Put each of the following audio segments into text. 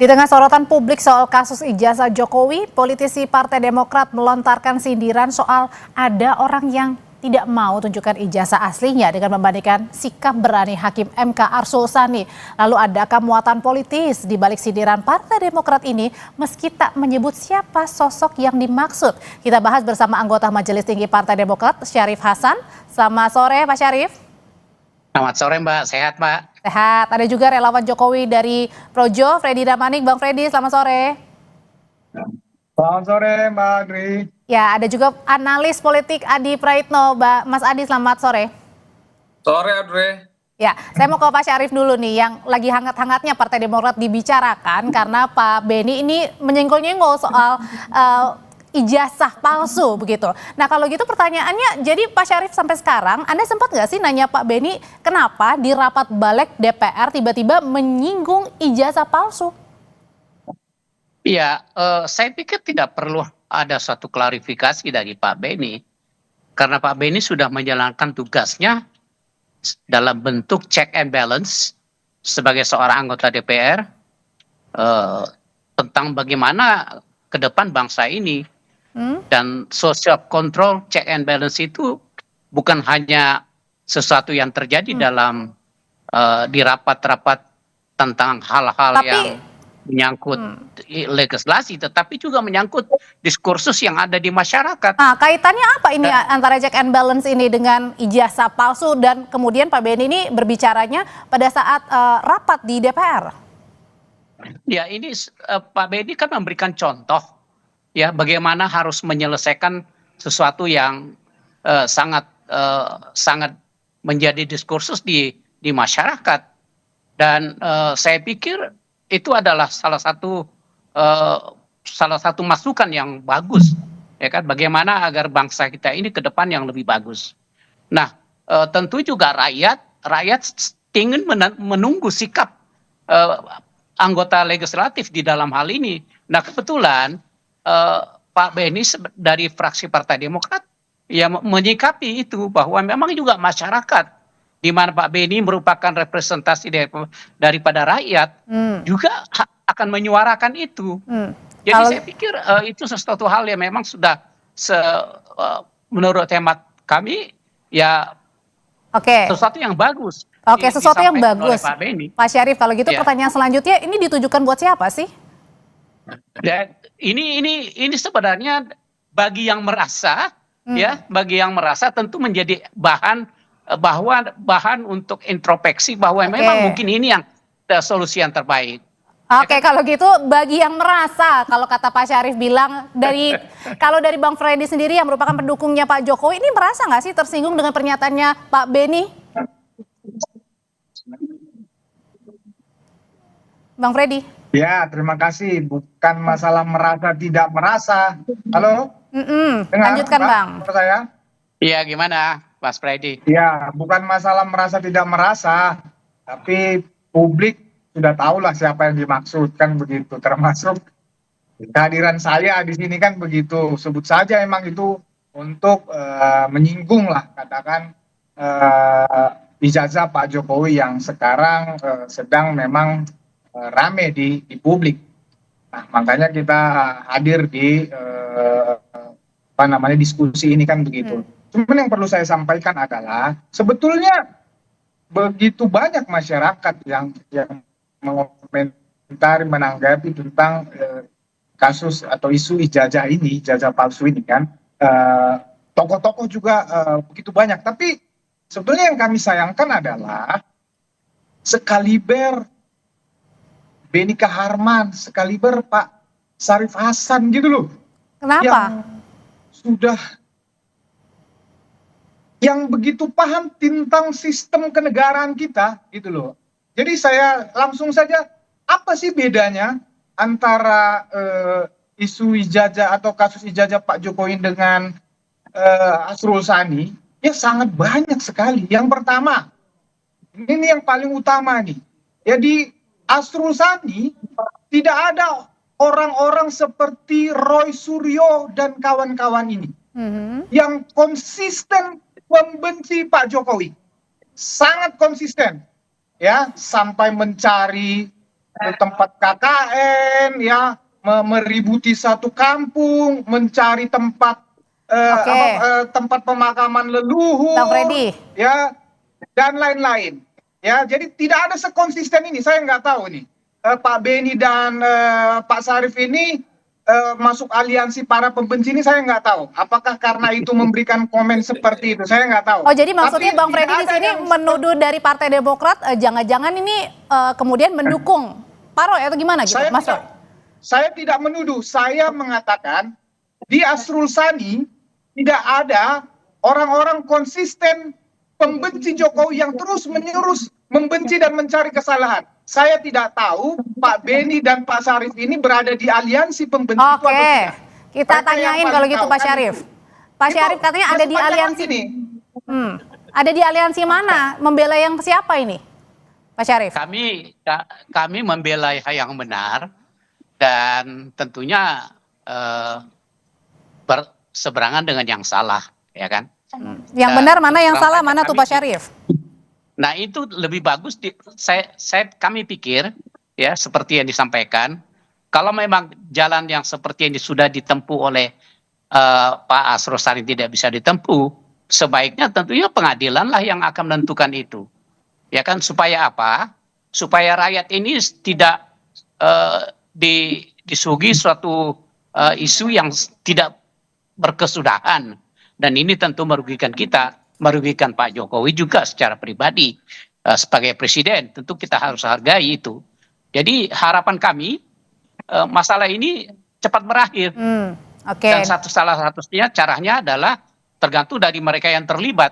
Di tengah sorotan publik soal kasus ijazah Jokowi, politisi Partai Demokrat melontarkan sindiran soal ada orang yang tidak mau tunjukkan ijazah aslinya dengan membandingkan sikap berani Hakim MK Arsul Sani. Lalu adakah muatan politis di balik sindiran Partai Demokrat ini meski tak menyebut siapa sosok yang dimaksud? Kita bahas bersama anggota Majelis Tinggi Partai Demokrat, Syarif Hasan. Selamat sore Pak Syarif. Selamat sore Mbak, sehat Mbak? Sehat. Ada juga relawan Jokowi dari Projo, Freddy Damanik. Bang Freddy, selamat sore. Selamat sore Mbak Adri. Ya, ada juga analis politik Adi Praitno. Mas Adi, selamat sore. Sore Adri. Ya, saya mau ke Pak Syarif dulu nih, yang lagi hangat-hangatnya Partai Demokrat dibicarakan karena Pak Beni ini menyenggol-nyenggol soal ijazah palsu begitu. Nah kalau gitu pertanyaannya, jadi Pak Syarif sampai sekarang Anda sempat nggak sih nanya Pak Beni kenapa di rapat balik DPR tiba-tiba menyinggung ijazah palsu? Iya, saya pikir tidak perlu ada suatu klarifikasi dari Pak Beni. Karena Pak Beni sudah menjalankan tugasnya dalam bentuk check and balance sebagai seorang anggota DPR tentang bagaimana ke depan bangsa ini. Dan social control, check and balance itu bukan hanya sesuatu yang terjadi dalam di rapat-rapat tentang hal-hal yang menyangkut legislasi, tetapi juga menyangkut diskursus yang ada di masyarakat. Nah, kaitannya apa ini antara check and balance ini dengan ijazah palsu dan kemudian Pak Beni ini berbicaranya pada saat rapat di DPR? Ya, ini Pak Beni kan memberikan contoh. Ya, bagaimana harus menyelesaikan sesuatu yang sangat menjadi diskursus di masyarakat, dan saya pikir itu adalah salah satu masukan yang bagus, ya kan, bagaimana agar bangsa kita ini ke depan yang lebih bagus. Nah, tentu juga rakyat ingin menunggu sikap anggota legislatif di dalam hal ini. Nah, kebetulan Pak Beni dari fraksi Partai Demokrat ya menyikapi itu, bahwa memang juga masyarakat di mana Pak Beni merupakan representasi daripada rakyat juga akan menyuarakan itu. Jadi saya pikir itu sesuatu hal yang memang sudah menurut hemat kami ya sesuatu yang bagus. Oke, sesuatu yang bagus. Pak Syarif, kalau gitu pertanyaan selanjutnya ini ditujukan buat siapa sih? Dan ini sebenarnya bagi yang merasa bagi yang merasa tentu menjadi bahan untuk introspeksi bahwa memang mungkin ini yang solusi yang terbaik. Oke, kalau gitu bagi yang merasa, kalau kata Pak Syarif bilang kalau dari Bang Freddy sendiri yang merupakan pendukungnya Pak Jokowi, ini merasa nggak sih tersinggung dengan pernyataannya Pak Beni? Bang Freddy. Ya, terima kasih. Bukan masalah merasa tidak merasa. Halo? Lanjutkan Bang. Saya? Iya, gimana Mas Freddy? Ya, bukan masalah merasa tidak merasa, tapi publik sudah tahulah siapa yang dimaksud, kan begitu. Termasuk kehadiran saya di sini kan begitu. Sebut saja emang itu untuk menyinggung lah, katakan ijazah Pak Jokowi yang sekarang sedang memang rame di publik. Nah, makanya kita hadir di diskusi ini kan begitu. Cuman yang perlu saya sampaikan adalah sebetulnya begitu banyak masyarakat yang mengomentari, menanggapi tentang kasus atau isu ijazah palsu ini kan. Tokoh-tokoh juga begitu banyak. Tapi sebetulnya yang kami sayangkan adalah sekaliber Beni Kaharman, sekaliber Pak Syarif Hasan gitu loh. Kenapa? Yang begitu paham tentang sistem kenegaraan kita gitu loh. Jadi saya langsung saja, apa sih bedanya antara isu ijazah atau kasus ijazah Pak Jokowi dengan Arsul Sani? Ya sangat banyak sekali. Yang pertama, ini yang paling utama nih. Jadi Arsul Sani tidak ada orang-orang seperti Roy Suryo dan kawan-kawan ini yang konsisten membenci Pak Jokowi, sangat konsisten, ya, sampai mencari tempat KKN, ya, meributi satu kampung, mencari tempat tempat pemakaman Bang leluhur, Freddy. ya, dan lain-lain. Ya, jadi tidak ada sekonsisten ini. Saya nggak tahu nih, Pak Beni dan Pak Sarif ini masuk aliansi para pembenci ini, saya nggak tahu. Apakah karena itu memberikan komen seperti itu? Saya nggak tahu. Oh, jadi maksudnya Tapi Bang Freddy tidak di ada sini yang menuduh dari Partai Demokrat jangan-jangan ini kemudian mendukung Pak Roy atau gimana gitu, Mas Roy? Saya tidak menuduh, saya mengatakan di Asrul Sani tidak ada orang-orang konsisten pembenci Jokowi yang terus-menerus membenci dan mencari kesalahan. Saya tidak tahu Pak Beni dan Pak Sarif ini berada di aliansi pembenci itu atau Oke, tidak. kita Mereka yang tanyain paling kalau gitu tahu, Pak kan Syarif. itu. Pak Itu Syarif katanya ada di semacam aliansi. ini. Ada di aliansi mana? Membela yang siapa ini, Pak Syarif? Kami membela yang benar dan tentunya berseberangan dengan yang salah, ya kan? Yang benar mana, yang salah mana tuh Pak Syarif? Nah, itu lebih bagus kami pikir, ya, seperti yang disampaikan, kalau memang jalan yang seperti ini sudah ditempuh oleh Pak Asrul Sani tidak bisa ditempuh, sebaiknya tentunya pengadilan lah yang akan menentukan itu, ya kan? Supaya apa? Supaya rakyat ini tidak disuguhi suatu isu yang tidak berkesudahan, dan ini tentu merugikan kita, merugikan Pak Jokowi juga secara pribadi sebagai presiden. Tentu kita harus hargai itu. Jadi harapan kami masalah ini cepat berakhir. Dan salah satunya caranya adalah tergantung dari mereka yang terlibat,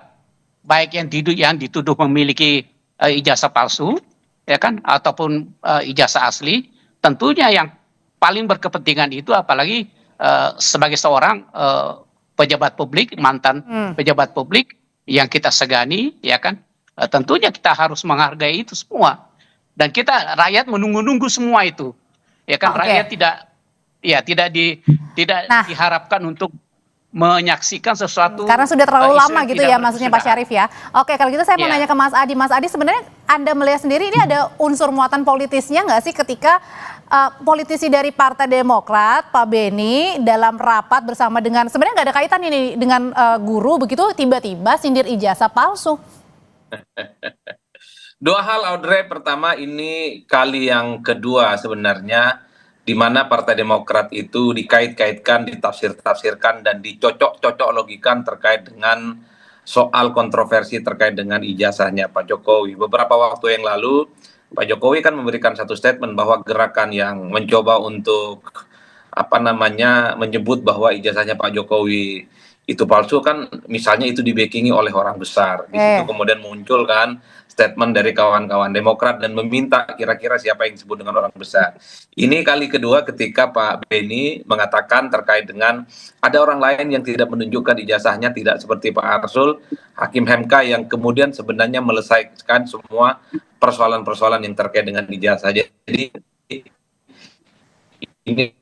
baik yang dituduh memiliki ijazah palsu, ya kan, ataupun ijazah asli. Tentunya yang paling berkepentingan itu, apalagi sebagai seorang pejabat publik, mantan pejabat publik yang kita segani, ya kan, tentunya kita harus menghargai itu semua. Dan kita rakyat menunggu-nunggu semua itu, ya kan. Rakyat tidak diharapkan untuk menyaksikan sesuatu karena sudah terlalu lama gitu ya, tidak maksudnya Pak Syarif ya. Oke, kalau gitu saya mau nanya ke Mas Adi. Mas Adi, sebenarnya Anda melihat sendiri ini ada unsur muatan politisnya nggak sih ketika politisi dari Partai Demokrat, Pak Beni, dalam rapat bersama dengan, sebenarnya nggak ada kaitan ini dengan guru begitu, tiba-tiba sindir ijazah palsu? Dua hal, Audrey. Pertama, ini kali yang kedua sebenarnya di mana Partai Demokrat itu dikait-kaitkan, ditafsir-tafsirkan, dan dicocok-cocok logikan terkait dengan soal kontroversi terkait dengan ijazahnya Pak Jokowi. Beberapa waktu yang lalu, Pak Jokowi kan memberikan satu statement bahwa gerakan yang mencoba untuk menyebut bahwa ijazahnya Pak Jokowi itu palsu kan, misalnya itu dibackingi oleh orang besar. Di situ kemudian muncul kan statement dari kawan-kawan Demokrat dan meminta kira-kira siapa yang disebut dengan orang besar. Ini kali kedua ketika Pak Beni mengatakan terkait dengan ada orang lain yang tidak menunjukkan ijazahnya, tidak seperti Pak Arsul, Hakim MK yang kemudian sebenarnya melesaikan semua persoalan-persoalan yang terkait dengan ijazah. Jadi ini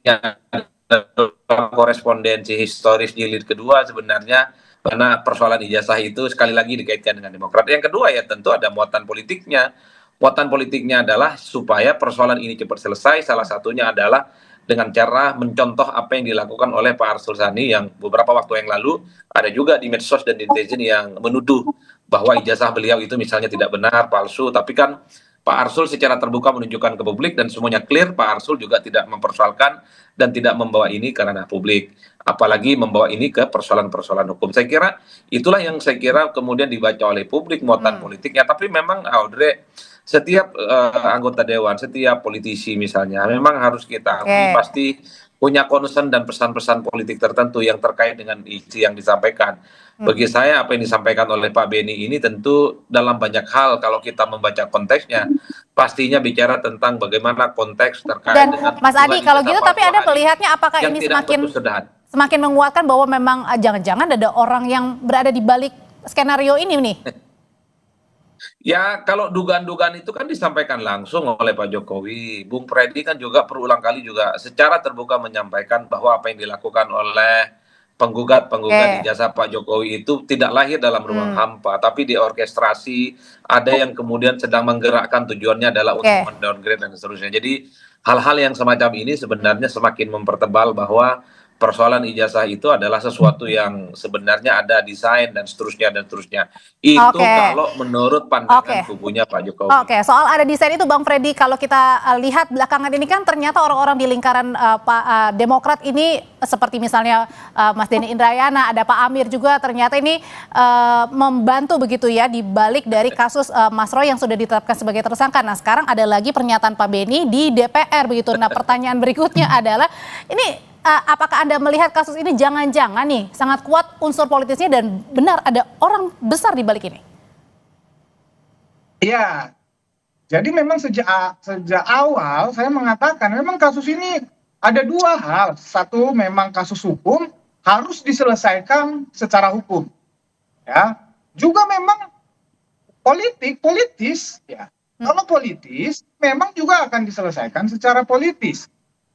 korespondensi historis jilid kedua sebenarnya, karena persoalan ijazah itu sekali lagi dikaitkan dengan Demokrat. Yang kedua ya tentu ada muatan politiknya. Muatan politiknya adalah supaya persoalan ini cepat selesai. Salah satunya adalah dengan cara mencontoh apa yang dilakukan oleh Pak Arsul Sani yang beberapa waktu yang lalu ada juga di medsos dan di netizen yang menuduh bahwa ijazah beliau itu misalnya tidak benar, palsu. Tapi kan Pak Arsul secara terbuka menunjukkan ke publik dan semuanya clear. Pak Arsul juga tidak mempersoalkan dan tidak membawa ini ke ranah publik, apalagi membawa ini ke persoalan-persoalan hukum. Saya kira itulah yang saya kira kemudian dibaca oleh publik muatan politiknya. Tapi memang Audrey, setiap anggota dewan, setiap politisi misalnya, memang harus kita akui pasti punya concern dan pesan-pesan politik tertentu yang terkait dengan isi yang disampaikan. Bagi saya apa yang disampaikan oleh Pak Beni ini tentu dalam banyak hal kalau kita membaca konteksnya pastinya bicara tentang bagaimana konteks terkait dan dengan Mas Adi kalau gitu, tapi Anda melihatnya apakah ini semakin menguatkan bahwa memang jangan-jangan ada orang yang berada di balik skenario ini nih? Ya, kalau dugaan-dugaan itu kan disampaikan langsung oleh Pak Jokowi. Bung Freddy kan juga berulang kali juga secara terbuka menyampaikan bahwa apa yang dilakukan oleh penggugat Oke. ijazah Pak Jokowi itu tidak lahir dalam ruang hampa, tapi diorkestrasi, ada yang kemudian sedang menggerakkan tujuannya adalah untuk Oke. mendowngrade dan seterusnya. Jadi hal-hal yang semacam ini sebenarnya semakin mempertebal bahwa persoalan ijazah itu adalah sesuatu yang sebenarnya ada desain dan seterusnya dan seterusnya. Itu Oke. kalau menurut pandangan kubunya Pak Jokowi. Oke, soal ada desain itu Bang Freddy, kalau kita lihat belakangan ini kan ternyata orang-orang di lingkaran Demokrat ini seperti misalnya Mas Denny Indrayana, ada Pak Amir juga ternyata ini membantu begitu ya di balik dari kasus Mas Roy yang sudah ditetapkan sebagai tersangka. Nah sekarang ada lagi pernyataan Pak Benny di DPR begitu. Nah pertanyaan berikutnya adalah ini apakah Anda melihat kasus ini jangan-jangan nih sangat kuat unsur politisnya dan benar ada orang besar di balik ini? Ya, jadi memang sejak awal saya mengatakan memang kasus ini ada dua hal. Satu, memang kasus hukum harus diselesaikan secara hukum. Ya, juga memang politis ya. Kalau politis memang juga akan diselesaikan secara politis.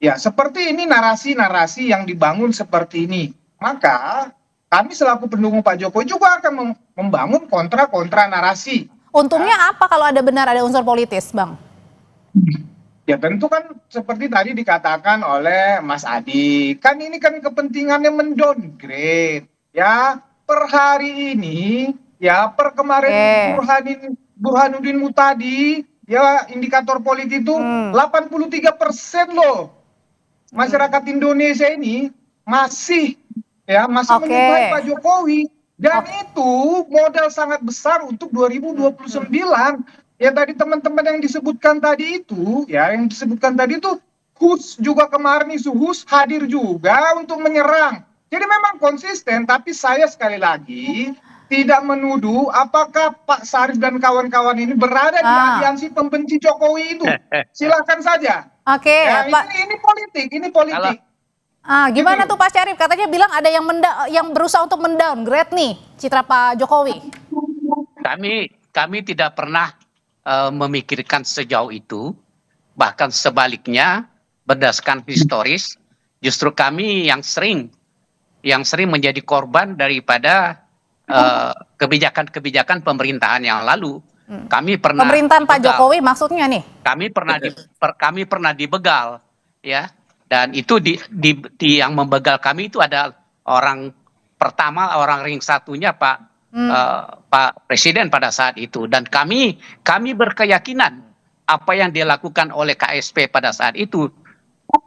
Ya, seperti ini narasi-narasi yang dibangun seperti ini. Maka kami selaku pendukung Pak Jokowi juga akan membangun kontra-kontra narasi. Untungnya apa kalau ada benar ada unsur politis, Bang? Ya tentu kan seperti tadi dikatakan oleh Mas Adi, kan ini kan kepentingannya mendowngrade. Ya, per hari ini, ya per kemarin Burhanuddin Muhtadi, ya indikator politik itu 83% loh. Masyarakat Indonesia ini masih menyukai Pak Jokowi. Dan itu modal sangat besar untuk 2029. Ya tadi teman-teman yang disebutkan tadi itu, Hus juga kemarin isu Hus hadir juga untuk menyerang. Jadi memang konsisten, tapi saya sekali lagi tidak menuduh apakah Pak Syarif dan kawan-kawan ini berada di aliansi pembenci Jokowi itu. Silakan saja. Oke, ya, Pak. Ini politik. Gimana tuh Pak Syarif? Katanya bilang ada yang berusaha untuk mendowngrade nih citra Pak Jokowi. Kami tidak pernah memikirkan sejauh itu. Bahkan sebaliknya, berdasarkan historis, justru kami yang sering menjadi korban daripada kebijakan-kebijakan pemerintahan yang lalu. Kami pernah pemerintahan Pak Jokowi maksudnya nih. Kami pernah dibegal, ya. Dan itu yang membegal kami itu ada orang ring satunya Pak Presiden pada saat itu. Dan kami berkeyakinan apa yang dilakukan oleh KSP pada saat itu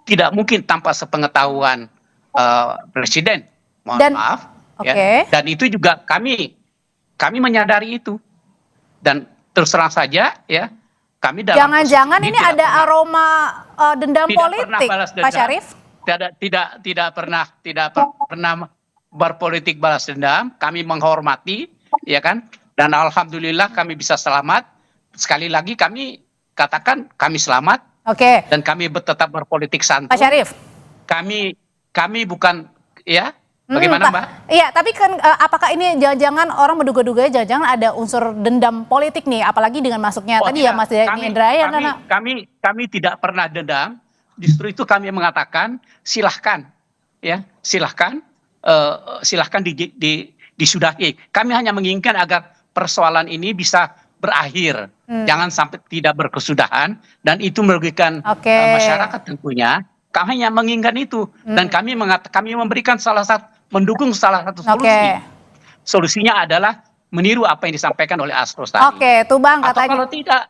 tidak mungkin tanpa sepengetahuan Presiden. Maaf. Ya. Dan itu juga kami menyadari itu. Dan terus terang saja ya. Jangan-jangan ini ada aroma dendam politik, Pak Syarif? Tidak pernah berpolitik balas dendam. Kami menghormati, ya kan? Dan alhamdulillah kami bisa selamat. Sekali lagi kami katakan kami selamat. Oke. Dan kami tetap berpolitik santun. Pak Syarif. Kami bukan ya. Bagaimana Mbak? Iya, tapi kan apakah ini jangan-jangan orang menduga-duga jangan-jangan ada unsur dendam politik nih, apalagi dengan masuknya tadi ya Mas Denny Indrayana. Kami tidak pernah dendam, justru itu kami mengatakan silahkan disudahi. Kami hanya menginginkan agar persoalan ini bisa berakhir, jangan sampai tidak berkesudahan dan itu merugikan masyarakat tentunya. Kami hanya menginginkan itu dan kami memberikan mendukung salah satu solusi. Solusinya adalah meniru apa yang disampaikan oleh Astros tadi. Oke, tuh Bang katanya. Atau kalau tidak,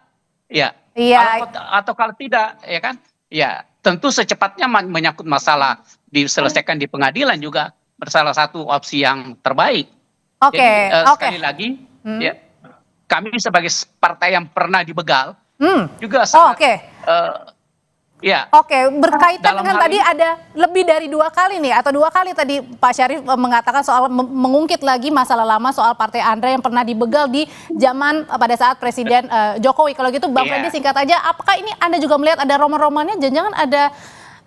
ya. Iya. Atau kalau tidak, ya kan? Ya, tentu secepatnya menyangkut masalah diselesaikan di pengadilan juga salah satu opsi yang terbaik. Jadi, sekali lagi, ya, kami sebagai partai yang pernah dibegal juga sangat. Ya. Oke, berkaitan dengan tadi ada lebih dari 2 kali nih atau 2 kali tadi Pak Syarif mengatakan soal mengungkit lagi masalah lama soal Partai Andra yang pernah dibegal di zaman pada saat Presiden Jokowi. Kalau gitu Bang Freddy singkat aja, apakah ini Anda juga melihat ada roman-romannya? Jangan-jangan ada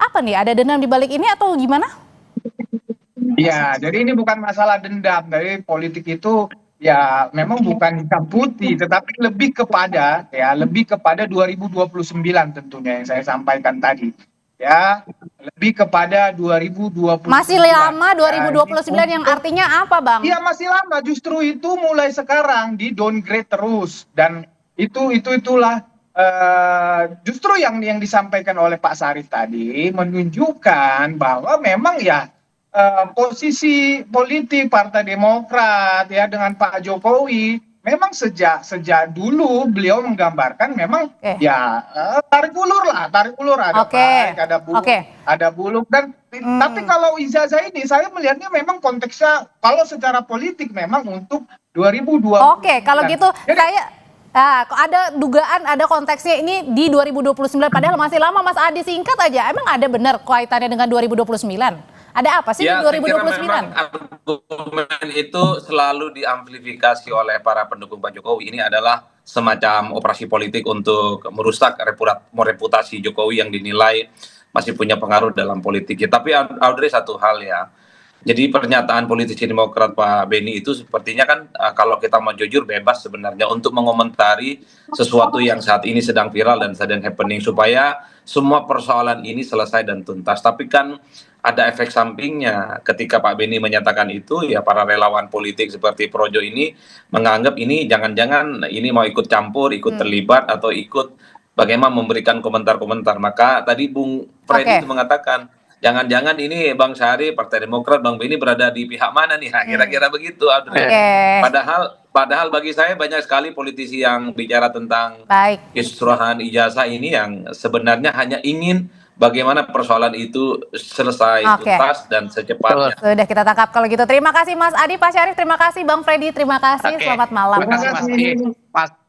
apa nih? Ada dendam di balik ini atau gimana? Ya, jadi ini bukan masalah dendam. Dari politik itu ya memang bukan hitam putih, tetapi lebih kepada 2029 tentunya yang saya sampaikan tadi. ya lebih kepada 2029. Masih lama Ya, 2029 yang artinya apa, Bang? iya masih lama, justru itu mulai sekarang di downgrade terus, dan itulah justru yang disampaikan oleh Pak Sarif tadi menunjukkan bahwa memang ya posisi politik Partai Demokrat ya dengan Pak Jokowi memang sejak dulu beliau menggambarkan memang ya tarik ulur ada baik, ada buluk dan tapi kalau ijazah ini saya melihatnya memang konteksnya kalau secara politik memang untuk 2020. Oke, kalau gitu kok ada dugaan ada konteksnya ini di 2029 padahal masih lama. Mas Adi, singkat aja, emang ada benar kaitannya dengan 2029? Ada apa sih di 2029? Saya kira memang argumen itu selalu diamplifikasi oleh para pendukung Pak Jokowi. Ini adalah semacam operasi politik untuk merusak reputasi Jokowi yang dinilai masih punya pengaruh dalam politik. Tapi Audrey, satu hal ya. Jadi pernyataan politisi Demokrat Pak Beni itu sepertinya kan kalau kita mau jujur bebas sebenarnya untuk mengomentari sesuatu yang saat ini sedang viral dan sedang happening supaya semua persoalan ini selesai dan tuntas. Tapi kan ada efek sampingnya ketika Pak Beni menyatakan itu, ya para relawan politik seperti Projo ini menganggap ini jangan-jangan ini mau ikut campur, ikut terlibat atau ikut bagaimana memberikan komentar-komentar. Maka tadi Bung Freddy itu mengatakan jangan-jangan ini Bang Syarif, Partai Demokrat, Bang Beni berada di pihak mana nih? Kira-kira begitu. Padahal bagi saya banyak sekali politisi yang bicara tentang kisruhan ijazah ini yang sebenarnya hanya ingin bagaimana persoalan itu selesai tuntas dan secepatnya. Sudah kita tangkap kalau gitu. Terima kasih Mas Adi, Pak Syarif, terima kasih Bang Freddy, terima kasih. Selamat malam. Terima kasih Mas.